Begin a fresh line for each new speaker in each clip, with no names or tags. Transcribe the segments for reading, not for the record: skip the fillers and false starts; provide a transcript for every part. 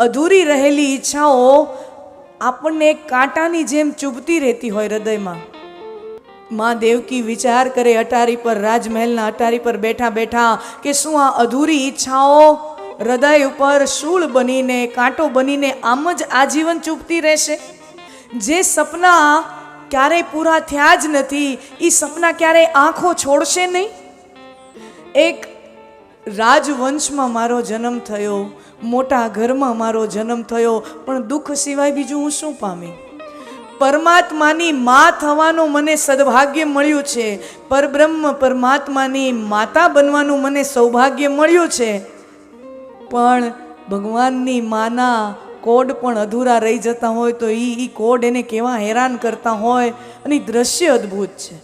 અધૂરી રહેલી ઈચ્છાઓ આપણને એક કાંટાની જેમ ચૂભતી રહેતી હોય હૃદયમાં. માં દેવકી વિચાર કરે અટારી પર, રાજમહેલના અટારી પર બેઠા બેઠા કે શું આ અધૂરી ઈચ્છાઓ હૃદય ઉપર શૂળ બનીને, કાંટો બનીને આમ જ આજીવન ચૂભતી રહેશે? જે સપના ક્યારેય પૂરા થયા જ નથી, એ સપના ક્યારેય આંખો છોડશે નહીં. એક રાજવંશમાં મારો જન્મ થયો, મોટા ઘરમાં મારો જન્મ થયો, પણ દુઃખ સિવાય બીજું હું શું પામી? પરમાત્માની મા થવાનું મને સદભાગ્ય મળ્યું છે, પરબ્રહ્મ પરમાત્માની માતા બનવાનું મને સૌભાગ્ય મળ્યું છે, પણ ભગવાનની માના કોડ પણ અધૂરા રહી જતા હોય તો એ કોડ એને કેવા હેરાન કરતા હોય. અને દ્રશ્ય અદ્ભુત છે.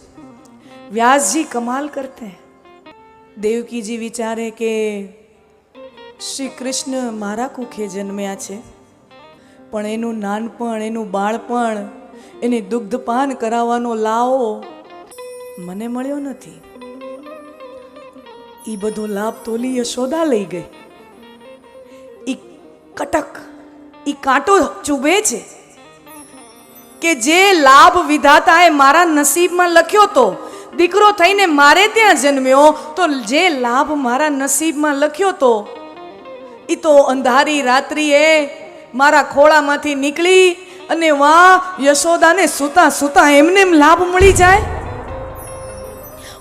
વ્યાસજી કમાલ કરતે. દેવકીજી વિચારે કે શ્રી કૃષ્ણ મારા કુખે જન્મ્યા છે, પણ એનું નાનપણ, એનું બાળપણ, એને દુગ્ધપાન કરાવવાનો લાવો મને મળ્યો નથી. એ બધો લાભ તોલી યશોદા લઈ ગઈ. ઈ કટક, ઈ કાંટો ચૂભે છે કે જે લાભ વિધાતાએ મારા નસીબમાં લખ્યો તો, દીકરો થઈને મારે ત્યાં જન્મ્યો, તો જે લાભ મારા નસીબમાં લખ્યો તો એ તો અંધારી રાત્રિએ મારા ખોળામાંથી નીકળી અને વાહ યશોદાને સૂતા સૂતા એમને એમ લાભ મળી જાય.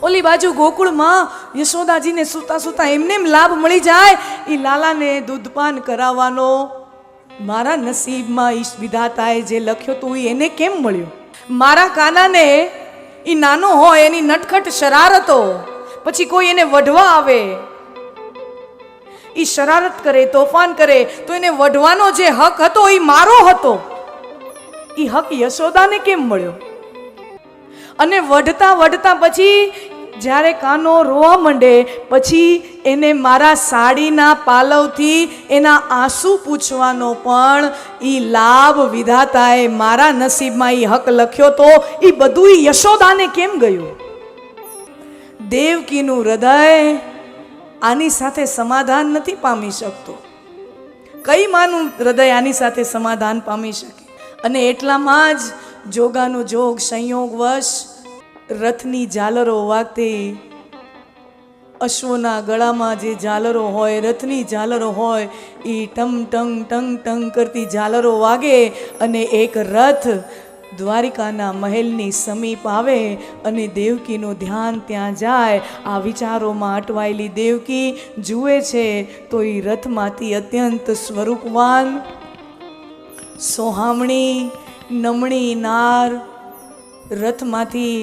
ઓલી બાજુ ગોકુળમાં યશોદાજીને સૂતા સૂતા એમને એમ લાભ મળી જાય. એ લાલાને દૂધપાન કરાવવાનો મારા નસીબમાં ઈશ વિધાતાએ જે લખ્યો તો એને કેમ મળ્યો? મારા કાનાને એ નાનો હોય, એની નટખટ શરારતો, પછી કોઈ એને વઢવા આવે, એ શરારત કરે, તોફાન કરે, તો એને વઢવાનો જે હક હતો એ મારો હતો. એ હક યશોદાને કેમ મળ્યો? અને વઢતા વઢતા પછી જ્યારે કાનો રોવા માંડે, પછી એને મારા સાડીના પાલવથી એના આંસુ પૂછવાનો પણ એ લાભ વિધાતાએ મારા નસીબમાં એ હક લખ્યો તો એ બધું યશોદાને કેમ ગયું? દેવકીનું હૃદય આની સાથે સમાધાન નથી પામી શકતો. કઈ માનું હૃદય આની સાથે સમાધાન પામી શકે? અને એટલામાં જ જોગાનો જોગ સંયોગવશ રથની ઝાલરો વાગતી, અશ્વના ગળામાં જે ઝાલરો હોય, રથની ઝાલરો હોય, એ ટંગ ટંગ ટંગ ટંગ કરતી ઝાલરો વાગે અને એક રથ દ્વારિકાના મહેલની સમીપ આવે અને દેવકીનું ધ્યાન ત્યાં જાય. આ વિચારોમાં અટવાયેલી દેવકી જુએ છે તો એ રથમાંથી અત્યંત સ્વરૂપવાન, સોહામણી, નમણી નાર રથમાંથી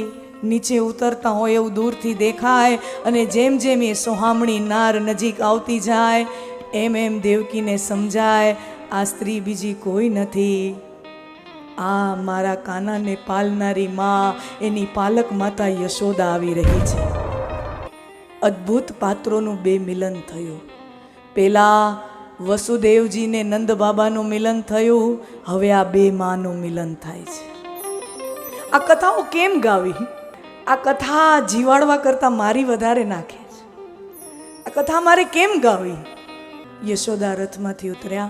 નીચે ઉતરતા હોય એવું દૂરથી દેખાય. અને જેમ જેમ એ સોહામણી નાર નજીક આવતી જાય એમ એમ દેવકીને સમજાય આ સ્ત્રી બીજી કોઈ નથી, આ મારા કાનાને પાલનારી માં, એની પાલક માતા યશોદા આવી રહી છે. અદ્ભુત પાત્રોનું બે મિલન થયું. પેલા વસુદેવજીને નંદ બાબાનું મિલન થયું, હવે આ બે માનું મિલન થાય છે. આ કથાઓ કેમ ગાવી? આ કથા જીવાડવા કરતા મારી વધારે નાખે છે. આ કથા મારે કેમ ગાવી? યશોદા રથમાંથી ઉતર્યા,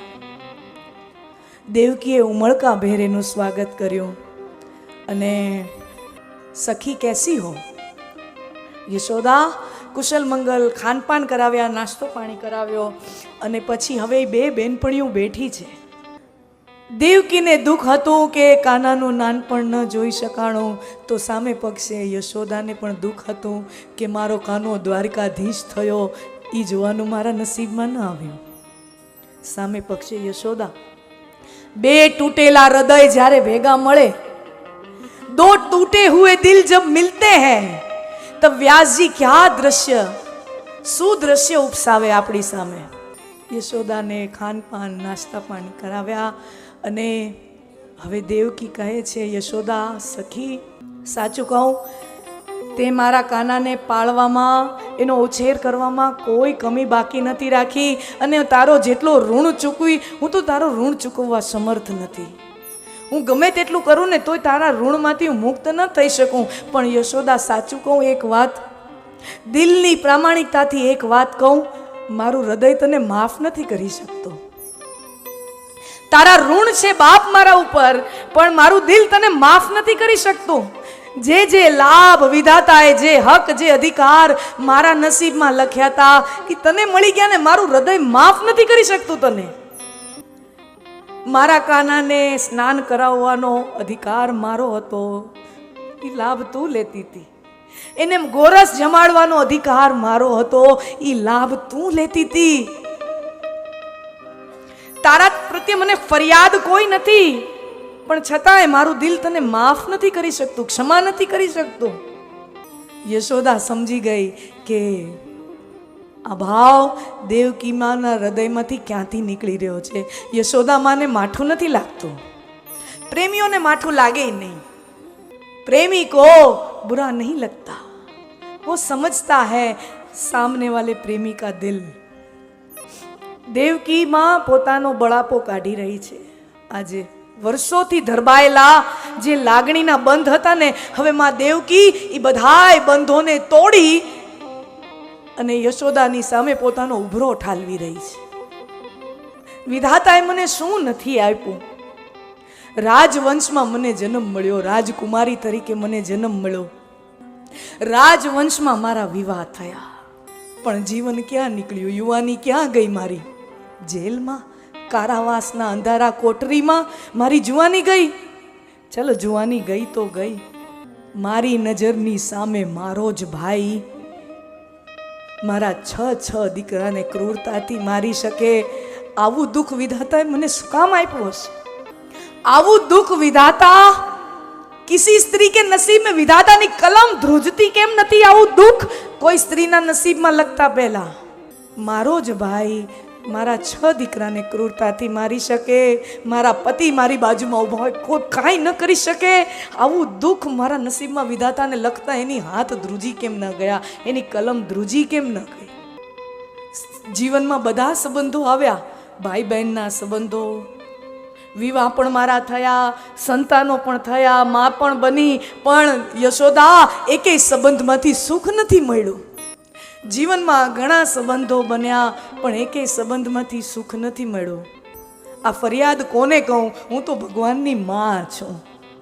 દેવકીએ ઉમળકા ભેર એનું સ્વાગત કર્યું અને સખી કેસી હો? યશોદા કુશલ મંગલ, ખાનપાન કરાવ્યા, નાસ્તો પાણી કરાવ્યો અને પછી હવે બે બેનપણીઓ બેઠી છે. દેવકીને દુઃખ હતું કે કાનાનું નાનપણ ન જોઈ શકાણું, તો સામે પક્ષે યશોદાને પણ દુઃખ હતું કે મારો કાનો દ્વારકાધીશ થયો, એ જોવાનું મારા નસીબમાં ન આવ્યું. સામે પક્ષે યશોદા. બે તૂટેલા હૃદય જ્યારે ભેગા મળે, दो टूटे हुए दिल जब मिलते हैं तब व्यास जी क्या दृश्य, सुदृश्य उपसावे આપણી સામે. યશોદાને ખાનપાન, નાસ્તા પાણી કરાવ્યા અને હવે દેવકી કહે છે, યશોદા સખી, સાચું કહું, તે મારા કાનાને પાળવામાં, એનો ઉછેર કરવામાં કોઈ કમી બાકી નથી રાખી અને તારો જેટલો ઋણ ચૂકવી, હું તો તારો ઋણ ચૂકવવા સમર્થ નથી. હું ગમે તેટલું કરું ને તોય તારા ઋણમાંથી હું મુક્ત ન થઈ શકું. પણ યશોદા સાચું કહું, એક વાત, દિલની પ્રામાણિકતાથી એક વાત કહું, મારું હૃદય તને માફ નથી કરી શકતો. તારા ઋણ છે બાપ મારા ઉપર, પણ મારું દિલ તને માફ નથી કરી શકતું. જે લાભ વિધાતાએ, જે હક, જે અધિકાર મારા નસીબમાં લખ્યા હતા એ તને મળી ગયા ને મારું હૃદય માફ નથી કરી શકતું તને. મારા કાનાને સ્નાન કરાવવાનો અધિકાર મારો હતો, એ લાભ તું લેતી હતી. એને ગોરસ જમાડવાનો અધિકાર મારો હતો, એ લાભ તું લેતી હતી. તારા પ્રત્યે મને ફરિયાદ કોઈ નથી, પણ છતાંય મારું દિલ તને માફ નથી કરી શકતું, ક્ષમા નથી કરી શકતું. યશોદા સમજી ગઈ કે આ ભાવ દેવકી માના હૃદયમાંથી ક્યાંથી નીકળી રહ્યો છે. યશોદા માને માઠું નથી લાગતું, પ્રેમીઓને માઠું લાગે નહીં. प्रेमी को बुरा नहीं लगता, वो समझता है सामने वाले प्रेमी का दिल. દેવકી માં પોતાનો બળાપો કાઢી રહી છે. આજે વર્ષોથી ધરબાયેલા જે લાગણીના બંધ હતા ને, હવે માં દેવકી એ બધાય બંધોને તોડી અને યશોદાની સામે પોતાનો ઉભરો ઠાલવી રહી છે. વિધાતાએ મને શું નથી આપ્યું? રાજવંશમાં મને જન્મ મળ્યો, રાજકુમારી તરીકે મને જન્મ મળ્યો, રાજવંશમાં મારા વિવાહ થયા, પણ જીવન ક્યાં નીકળ્યું? યુવાની ક્યાં ગઈ મારી? જેલમાં, કારાવાસના અંધારા કોટરીમાં મારી જુવાની ગઈ. ચલો જુવાની ગઈ તો ગઈ, મારી નજરની સામે મારો જ ભાઈ મારા છ દીકરાને ક્રૂરતાથી મારી શકે. આવું દુઃખ વિધાતાએ મને શું કામ આપ્યું હશે? આવું દુઃખ વિધાતા કિસી સ્ત્રી કે નસીબ में વિધાતાની કલમ ધ્રુજતી કેમ નથી? આવું દુઃખ કોઈ સ્ત્રીના નસીબમાં લખતા પહેલા મારો જ ભાઈ મારા 6 દીકરાને ક્રૂરતાથી મારી શકે, મારા પતિ મારી બાજુમાં ઊભા હોય, કોઈ કાંઈ ન કરી શકે. આવું દુઃખ મારા નસીબમાં વિધાતાને લખતા એની હાથ ધ્રુજી કેમ ન ગયા? એની કલમ ધ્રુજી કેમ ન ગઈ? જીવનમાં બધા સંબંધો આવ્યા, ભાઈ બહેનના સંબંધો, વિવાહ પણ મારા થયા, સંતાનો પણ થયા, મા પણ બની, પણ યશોદા એકેય સંબંધમાંથી સુખ નથી મળ્યું. જીવનમાં ઘણા સંબંધો બન્યા, પણ એકેય સંબંધમાંથી સુખ નથી મળ્યું. આ ફરિયાદ કોને કહું? હું તો ભગવાનની માં છું.